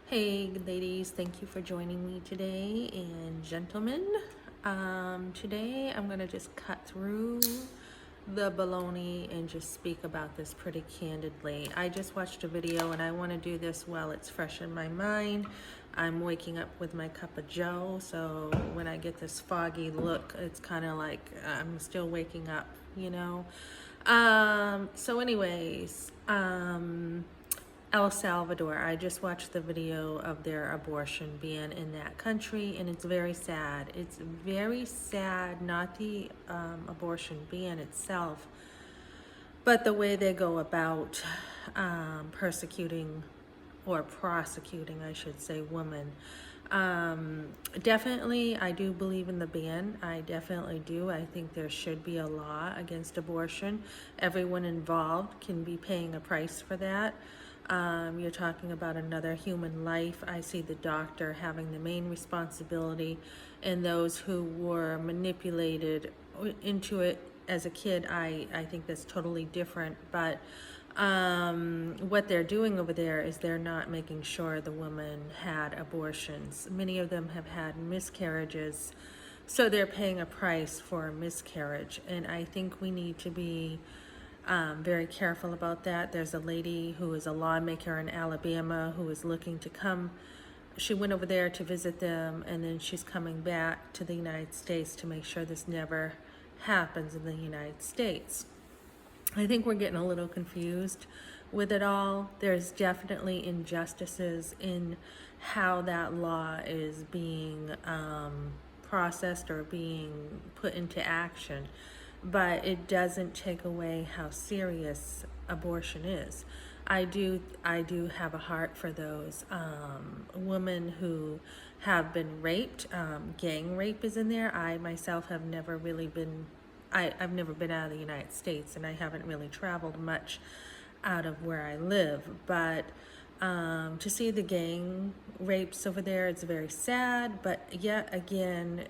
Hey ladies, thank you for joining me today, and gentlemen. Today I'm gonna just cut through the baloney and just speak about this pretty candidly. I just watched a video and I want to do this while it's fresh in my mind. I'm waking up with my cup of joe, so when I get this foggy look, it's kind of like I'm still waking up, you know. So anyways, El Salvador, I just watched the video of their abortion ban in that country, and it's very sad. It's very sad, not the abortion ban itself, but the way they go about persecuting or prosecuting, I should say, women. Definitely, I do believe in the ban. I definitely do. I think there should be a law against abortion. Everyone involved can be paying a price for that. You're talking about another human life. I see the doctor having the main responsibility, and those who were manipulated into it as a kid, I think that's totally different. But what they're doing over there is they're not making sure the women had abortions. Many of them have had miscarriages, so they're paying a price for a miscarriage. And I think we need to be very careful about that. There's a lady who is a lawmaker in Alabama who is looking to come. She went over there to visit them, and then she's coming back to the United States to make sure this never happens in the United States. I think we're getting a little confused with it all. There's definitely injustices in how that law is being processed or being put into action, but it doesn't take away how serious abortion is. I do have a heart for those women who have been raped. Gang rape is in there. I myself have never really been I've never been out of the United States, and I haven't really traveled much out of where I live. But to see the gang rapes over there, it's very sad. But yet again,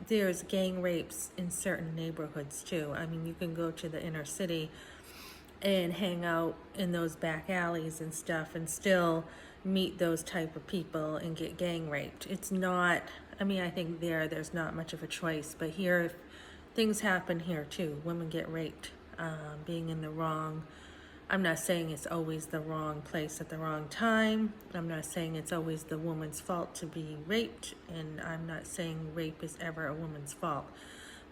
there's gang rapes in certain neighborhoods too. I mean, you can go to the inner city and hang out in those back alleys and stuff and still meet those type of people and get gang raped. It's not, I mean, I think there's not much of a choice, but here things happen here too. Women get raped, being in the wrong. I'm not saying it's always the wrong place at the wrong time. I'm not saying it's always the woman's fault to be raped, and I'm not saying rape is ever a woman's fault.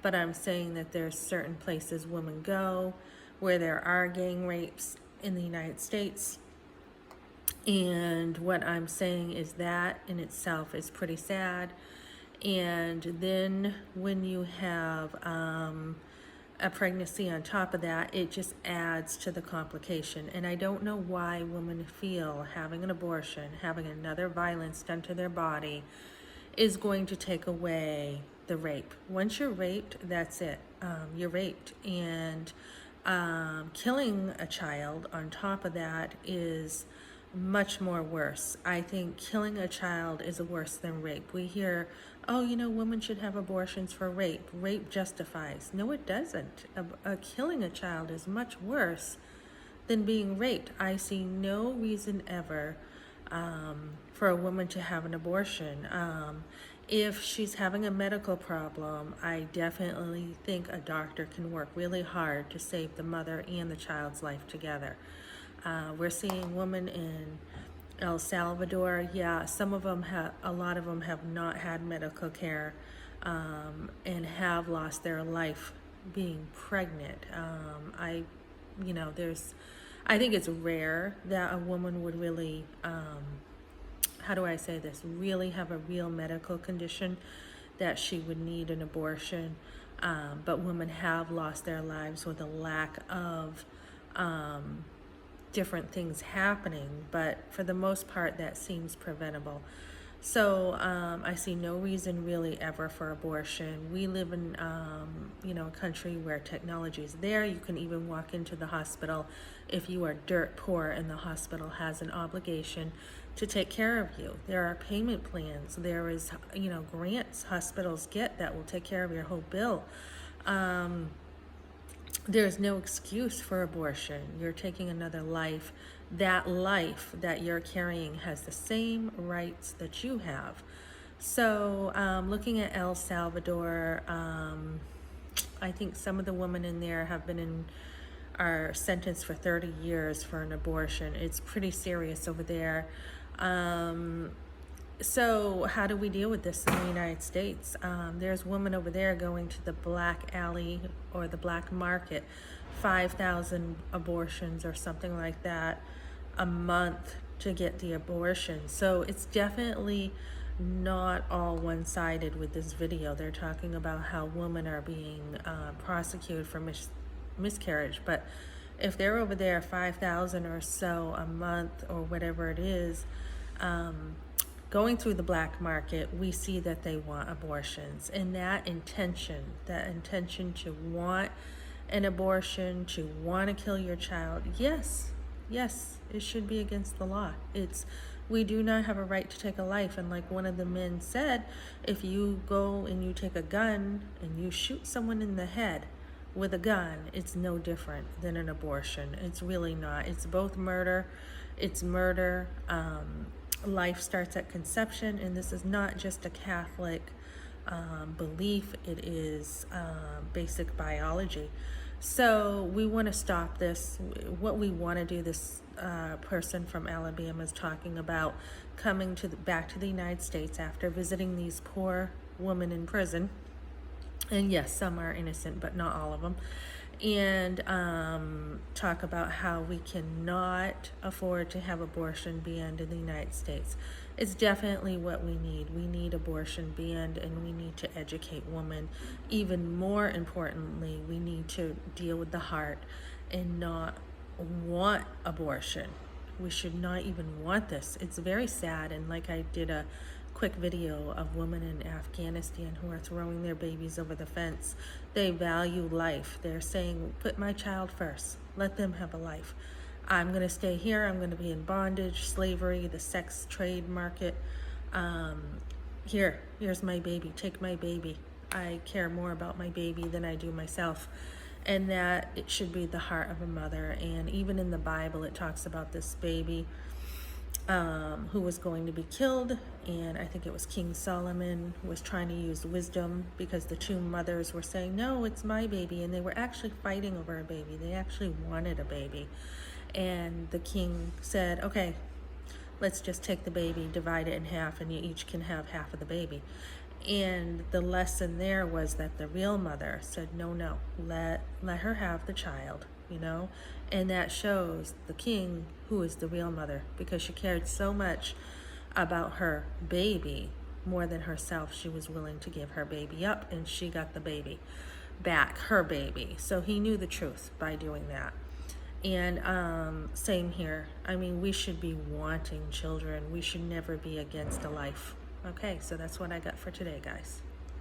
But I'm saying that there's certain places women go where there are gang rapes in the United States. And what I'm saying is that in itself is pretty sad. And then when you have a pregnancy on top of that, it just adds to the complication. And I don't know why women feel having an abortion, having another violence done to their body, is going to take away the rape. Once you're raped, that's it. You're raped. And killing a child on top of that is much more worse. I think killing a child is worse than rape. We hear, oh, women should have abortions for rape. Rape justifies. No, it doesn't. Killing a child is much worse than being raped. I see no reason ever for a woman to have an abortion. If she's having a medical problem, I definitely think a doctor can work really hard to save the mother and the child's life together. We're seeing women in El Salvador. Yeah, a lot of them have not had medical care and have lost their life being pregnant. I think it's rare that a woman would really, how do I say this, really have a real medical condition that she would need an abortion. But women have lost their lives with a lack of different things happening, but for the most part that seems preventable. So I see no reason really ever for abortion. We live in a country where technology is there. You can even walk into the hospital if you are dirt poor, and the hospital has an obligation to take care of you. There are payment plans. There is grants hospitals get that will take care of your whole bill. There's no excuse for abortion. You're taking another life that life that you're carrying has the same rights that you have. So looking at El Salvador, I think some of the women in there are sentenced for 30 years for an abortion. It's pretty serious over there. So how do we deal with this in the United States? There's women over there going to the black alley or the black market, 5,000 abortions or something like that a month to get the abortion. So it's definitely not all one-sided with this video. They're talking about how women are being prosecuted for miscarriage, but if they're over there 5,000 or so a month or whatever it is, going through the black market, we see that they want abortions. And that intention to want an abortion, to want to kill your child, yes, it should be against the law. We do not have a right to take a life. And like one of the men said, if you go and you take a gun and you shoot someone in the head with a gun, it's no different than an abortion. It's really not. It's both murder. It's murder. Life starts at conception, and this is not just a Catholic belief. It is basic biology. So we want to stop this. What we want to do, this person from Alabama is talking about coming back to the United States after visiting these poor women in prison. And yes, some are innocent, but not all of them. And talk about how we cannot afford to have abortion banned in the United States. It's definitely what we need. We need abortion banned, and we need to educate women. Even more importantly, we need to deal with the heart and not want abortion. We should not even want this. It's very sad. And like I did a quick video of women in Afghanistan who are throwing their babies over the fence. They value life. They're saying, put my child first. Let them have a life. I'm going to stay here. I'm going to be in bondage, slavery, the sex trade market. Here's my baby. Take my baby. I care more about my baby than I do myself. And that it should be the heart of a mother. And even in the Bible, it talks about this baby who was going to be killed, and I think it was King Solomon was trying to use wisdom because the two mothers were saying, no, it's my baby, and they were actually fighting over a baby. They actually wanted a baby, and the king said, okay, let's just take the baby, divide it in half, and you each can have half of the baby. And the lesson there was that the real mother said, no, let her have the child, and that shows the king who is the real mother, because she cared so much about her baby more than herself. She was willing to give her baby up, and she got the baby back, her baby. So he knew the truth by doing that. And same here. I mean, we should be wanting children. We should never be against a life. Okay, so that's what I got for today, guys.